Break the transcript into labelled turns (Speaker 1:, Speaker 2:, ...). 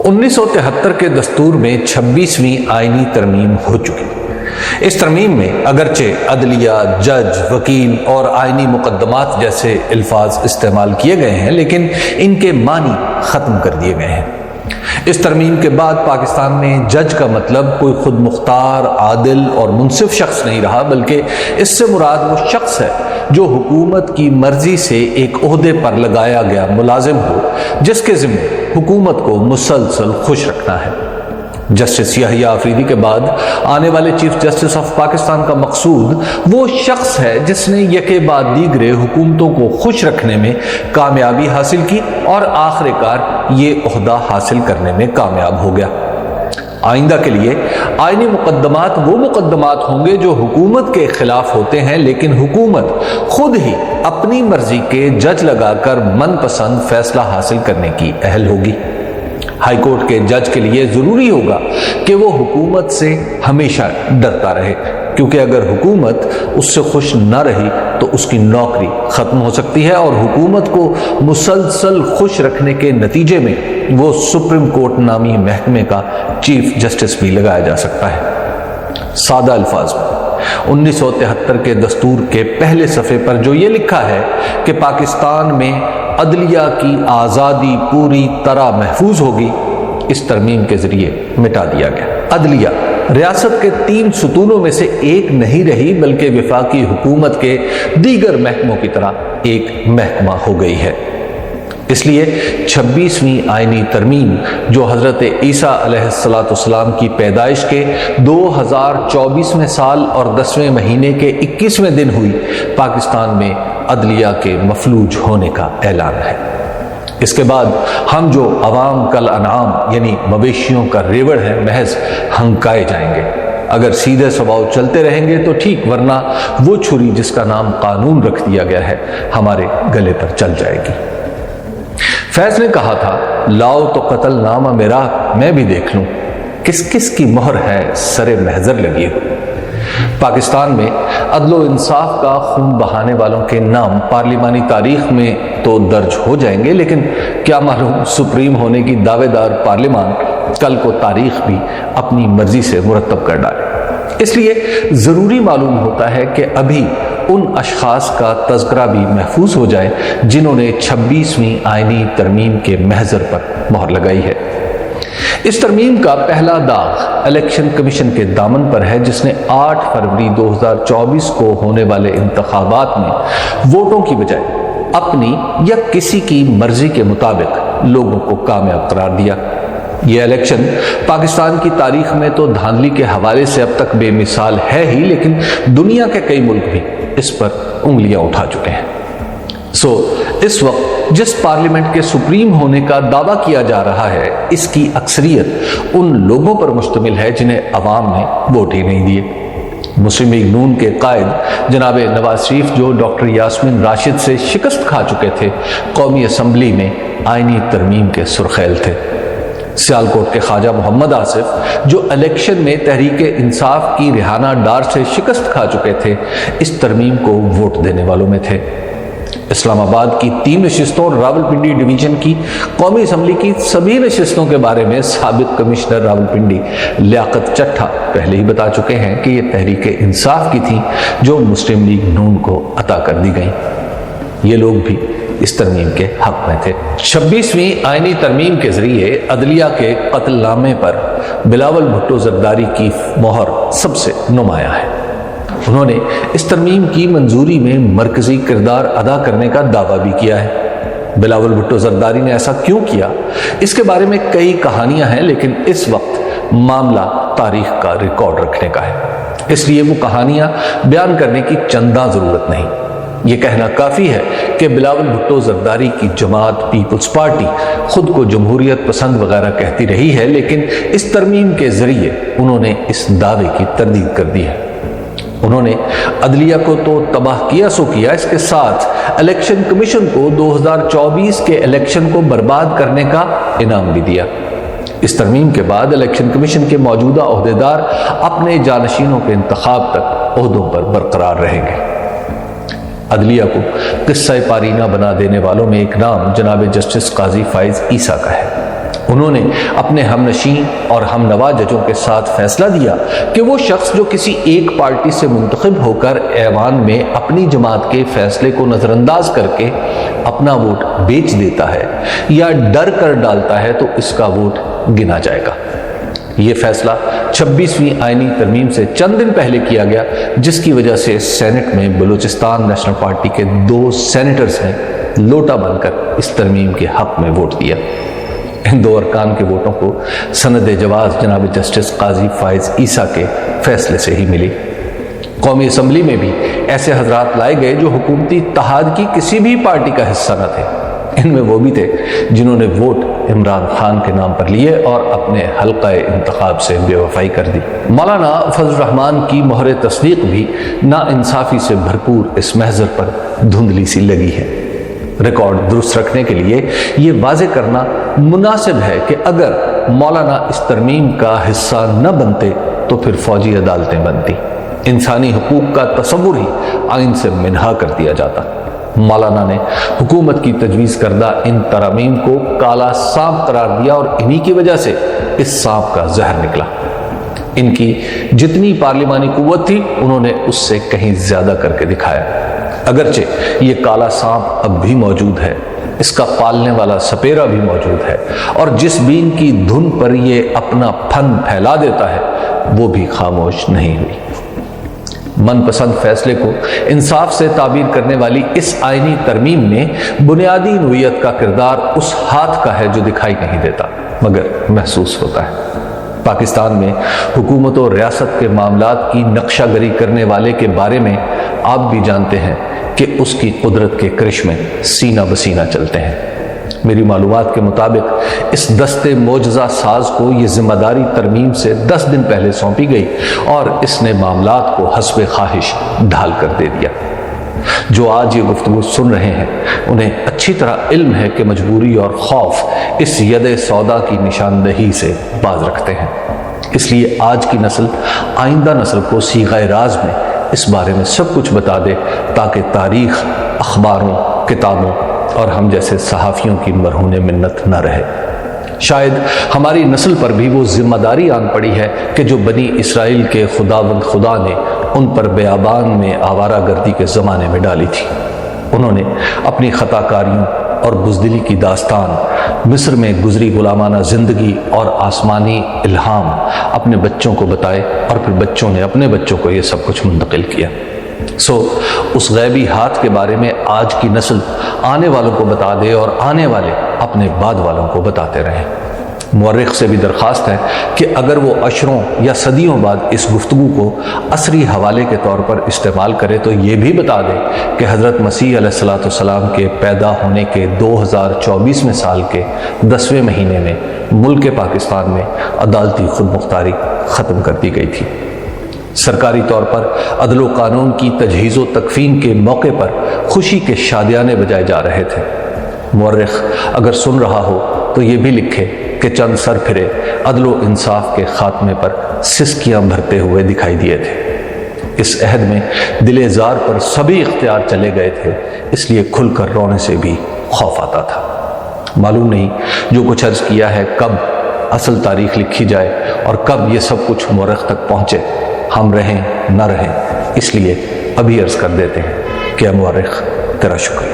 Speaker 1: 1973 کے دستور میں 26ویں آئینی ترمیم ہو چکی۔ اس ترمیم میں اگرچہ عدلیہ، جج، وکیل اور آئینی مقدمات جیسے الفاظ استعمال کیے گئے ہیں، لیکن ان کے معنی ختم کر دیے گئے ہیں۔ اس ترمیم کے بعد پاکستان میں جج کا مطلب کوئی خود مختار، عادل اور منصف شخص نہیں رہا، بلکہ اس سے مراد وہ شخص ہے جو حکومت کی مرضی سے ایک عہدے پر لگایا گیا ملازم ہو، جس کے ذمہ حکومت کو مسلسل خوش رکھنا ہے۔ جسٹس یحییٰ آفریدی کے بعد آنے والے چیف جسٹس آف پاکستان کا مقصود وہ شخص ہے جس نے یکے بعد دیگرے حکومتوں کو خوش رکھنے میں کامیابی حاصل کی اور آخر کار یہ عہدہ حاصل کرنے میں کامیاب ہو گیا۔ آئندہ کے لیے آئینی مقدمات وہ مقدمات ہوں گے جو حکومت کے خلاف ہوتے ہیں، لیکن حکومت خود ہی اپنی مرضی کے جج لگا کر من پسند فیصلہ حاصل کرنے کی اہل ہوگی۔ ہائی کورٹ کے جج کے لیے ضروری ہوگا کہ وہ حکومت سے ہمیشہ ڈرتا رہے، کیونکہ اگر حکومت اس سے خوش نہ رہی تو اس کی نوکری ختم ہو سکتی ہے، اور حکومت کو مسلسل خوش رکھنے کے نتیجے میں وہ سپریم کورٹ نامی محکمے کا چیف جسٹس بھی لگایا جا سکتا ہے۔ سادہ الفاظ میں 1973 کے دستور کے پہلے صفحے پر جو یہ لکھا ہے کہ پاکستان میں عدلیہ کی آزادی پوری طرح محفوظ ہوگی، اس ترمیم کے ذریعے مٹا دیا گیا۔ عدلیہ ریاست کے 3 ستونوں میں سے ایک نہیں رہی، بلکہ وفاقی حکومت کے دیگر محکموں کی طرح ایک محکمہ ہو گئی ہے۔ اس لیے 26ویں آئینی ترمیم جو حضرت عیسیٰ علیہ السلام کی پیدائش کے 2024ویں سال اور 10ویں مہینے کے 21ویں دن ہوئی، پاکستان میں عدلیہ کے مفلوج ہونے کا اعلان ہے۔ اس کے بعد ہم جو عوام کل انعام یعنی مویشیوں کا ریوڑ ہے، محض ہنکائے جائیں گے۔ اگر سیدھے سباؤ چلتے رہیں گے تو ٹھیک، ورنہ وہ چھری جس کا نام قانون رکھ دیا گیا ہے ہمارے گلے پر چل جائے گی۔ فیض نے کہا تھا، لاؤ تو قتل نامہ میرا میں بھی دیکھ لوں، کس کس کی مہر ہے سر محضر لگی ہو۔ پاکستان میں عدل و انصاف کا خون بہانے والوں کے نام پارلیمانی تاریخ میں تو درج ہو جائیں گے، لیکن کیا معلوم سپریم ہونے کی دعوے دار پارلیمان کل کو تاریخ بھی اپنی مرضی سے مرتب کر ڈالے۔ اس لیے ضروری معلوم ہوتا ہے کہ ابھی ان اشخاص کا تذکرہ بھی محفوظ ہو جائے جنہوں نے 26ویں آئینی ترمیم کے محضر پر مہر لگائی ہے۔ اس ترمیم کا پہلا داغ الیکشن کمیشن کے دامن پر ہے، جس نے 8 فروری 2024 کو ہونے والے انتخابات میں ووٹوں کی بجائے اپنی یا کسی کی مرضی کے مطابق لوگوں کو کامیاب قرار دیا۔ یہ الیکشن پاکستان کی تاریخ میں تو دھاندلی کے حوالے سے اب تک بے مثال ہے ہی، لیکن دنیا کے کئی ملک بھی اس پر انگلیاں اٹھا چکے ہیں۔ اس وقت جس پارلیمنٹ کے سپریم ہونے کا دعویٰ کیا جا رہا ہے، اس کی اکثریت ان لوگوں پر مشتمل ہے جنہیں عوام نے ووٹ ہی نہیں دیے۔ مسلم لیگ نون کے قائد جناب نواز شریف، جو ڈاکٹر یاسمین راشد سے شکست کھا چکے تھے، قومی اسمبلی میں آئینی ترمیم کے سرخیل تھے۔ سیالکوٹ کے خواجہ محمد آصف، جو الیکشن میں تحریک انصاف کی ریحانہ ڈار سے شکست کھا چکے تھے، اس ترمیم کو ووٹ دینے والوں میں تھے۔ اسلام آباد کی 3 نشستوں اور راولپنڈی ڈویژن کی قومی اسمبلی کی سبھی نشستوں کے بارے میں سابق کمشنر راولپنڈی لیاقت چٹھا پہلے ہی بتا چکے ہیں کہ یہ تحریک انصاف کی تھی جو مسلم لیگ نون کو عطا کر دی گئیں۔ یہ لوگ بھی اس ترمیم کے حق میں تھے۔ 26ویں آئینی ترمیم کے ذریعے عدلیہ کے قتل نامے پر بلاول بھٹو زرداری کی مہر سب سے نمایاں ہے۔ انہوں نے اس ترمیم کی منظوری میں مرکزی کردار ادا کرنے کا دعویٰ بھی کیا ہے۔ بلاول بھٹو زرداری نے ایسا کیوں کیا، اس کے بارے میں کئی کہانیاں ہیں، لیکن اس وقت معاملہ تاریخ کا ریکارڈ رکھنے کا ہے، اس لیے وہ کہانیاں بیان کرنے کی چنداں ضرورت نہیں۔ یہ کہنا کافی ہے کہ بلاول بھٹو زرداری کی جماعت پیپلز پارٹی خود کو جمہوریت پسند وغیرہ کہتی رہی ہے، لیکن اس ترمیم کے ذریعے انہوں نے اس دعوے کی تردید کر دی ہے۔ انہوں نے عدلیہ کو تو تباہ کیا سو کیا، اس کے ساتھ الیکشن کمیشن کو 2024 کے الیکشن کو برباد کرنے کا انعام بھی دیا۔ اس ترمیم کے بعد الیکشن کمیشن کے موجودہ عہدیدار اپنے جانشینوں کے انتخاب تک عہدوں پر برقرار رہیں گے۔ عدلیہ کو قصہ پارینہ بنا دینے والوں میں ایک نام جناب جسٹس قاضی فائز عیسیٰ کا ہے۔ انہوں نے اپنے ہم نشین اور ہم نوا ججوں کے ساتھ فیصلہ دیا کہ وہ شخص جو کسی ایک پارٹی سے منتخب ہو کر ایوان میں اپنی جماعت کے فیصلے کو نظر انداز کر کے اپنا ووٹ بیچ دیتا ہے یا ڈر کر ڈالتا ہے تو اس کا ووٹ گنا جائے گا۔ یہ فیصلہ 26ویں آئینی ترمیم سے چند دن پہلے کیا گیا، جس کی وجہ سے سینٹ میں بلوچستان نیشنل پارٹی کے 2 سینیٹرز نے لوٹا بن کر اس ترمیم کے حق میں ووٹ دیا۔ ان 2 ارکان کے ووٹوں کو سند جواز جناب جسٹس قاضی فائز عیسیٰ کے فیصلے سے ہی ملی۔ قومی اسمبلی میں بھی ایسے حضرات لائے گئے جو حکومتی اتحاد کی کسی بھی پارٹی کا حصہ نہ تھے۔ ان میں وہ بھی تھے جنہوں نے ووٹ عمران خان کے نام پر لیے اور اپنے حلقہ انتخاب سے بے وفائی کر دی۔ مولانا فضل الرحمان کی مہر تصدیق بھی نا انصافی سے بھرپور اس محضر پر دھندلی سی لگی ہے۔ ریکارڈ درست رکھنے کے لیے یہ واضح کرنا مناسب ہے کہ اگر مولانا اس ترمیم کا حصہ نہ بنتے تو پھر فوجی عدالتیں بنتی، انسانی حقوق کا تصور ہی آئین سے منہا کر دیا جاتا۔ مولانا نے حکومت کی تجویز کردہ ان ترامیم کو کالا سانپ قرار دیا اور انہی کی وجہ سے اس سانپ کا زہر نکلا۔ ان کی جتنی پارلیمانی قوت تھی انہوں نے اس سے کہیں زیادہ کر کے دکھایا۔ اگرچہ یہ کالا سانپ اب بھی موجود ہے، اس کا پالنے والا سپیرا بھی موجود ہے، اور جس بین کی دھن پر یہ اپنا پھن پھیلا دیتا ہے وہ بھی خاموش نہیں ہوئی۔ من پسند فیصلے کو انصاف سے تعبیر کرنے والی اس آئینی ترمیم میں بنیادی نوعیت کا کردار اس ہاتھ کا ہے جو دکھائی نہیں دیتا مگر محسوس ہوتا ہے۔ پاکستان میں حکومت و ریاست کے معاملات کی نقشہ گری کرنے والے کے بارے میں آپ بھی جانتے ہیں کہ اس کی قدرت کے کرشمے سینہ بسینہ چلتے ہیں۔ میری معلومات کے مطابق اس دستے معجزہ ساز کو یہ ذمہ داری ترمیم سے 10 دن پہلے سونپی گئی اور اس نے معاملات کو حسب خواہش ڈھال کر دے دیا۔ جو آج یہ گفتگو سن رہے ہیں انہیں اچھی طرح علم ہے کہ مجبوری اور خوف اس ید سودا کی نشاندہی سے باز رکھتے ہیں۔ اس لیے آج کی نسل آئندہ نسل کو صیغہ راز میں اس بارے میں سب کچھ بتا دے تاکہ تاریخ، اخباروں، کتابوں اور ہم جیسے صحافیوں کی مرہون منت نہ رہے۔ شاید ہماری نسل پر بھی وہ ذمہ داری آن پڑی ہے کہ جو بنی اسرائیل کے خداوند خدا نے ان پر بیابان میں آوارہ گردی کے زمانے میں ڈالی تھی۔ انہوں نے اپنی خطا کاریوں اور بزدلی کی داستان، مصر میں گزری غلامانہ زندگی اور آسمانی الہام اپنے بچوں کو بتائے اور پھر بچوں نے اپنے بچوں کو یہ سب کچھ منتقل کیا۔ اس غیبی ہاتھ کے بارے میں آج کی نسل آنے والوں کو بتا دے اور آنے والے اپنے بعد والوں کو بتاتے رہیں۔ مورخ سے بھی درخواست ہے کہ اگر وہ عشروں یا صدیوں بعد اس گفتگو کو عصری حوالے کے طور پر استعمال کرے تو یہ بھی بتا دے کہ حضرت مسیح علیہ السلام کے پیدا ہونے کے 2024ویں سال کے 10ویں مہینے میں ملک پاکستان میں عدالتی خود مختاری ختم کر دی گئی تھی۔ سرکاری طور پر عدل و قانون کی تجہیز و تکفین کے موقع پر خوشی کے شادیانے بجائے جا رہے تھے۔ مورخ اگر سن رہا ہو تو یہ بھی لکھے کہ چند سر پھرے عدل و انصاف کے خاتمے پر سسکیاں بھرتے ہوئے دکھائی دیے تھے۔ اس عہد میں دل زار پر سبھی اختیار چلے گئے تھے، اس لیے کھل کر رونے سے بھی خوف آتا تھا۔ معلوم نہیں جو کچھ عرض کیا ہے کب اصل تاریخ لکھی جائے اور کب یہ سب کچھ مورخ تک پہنچے، ہم رہیں نہ رہیں، اس لیے ابھی عرض کر دیتے ہیں کہ اے مورخ تیرا شکریہ۔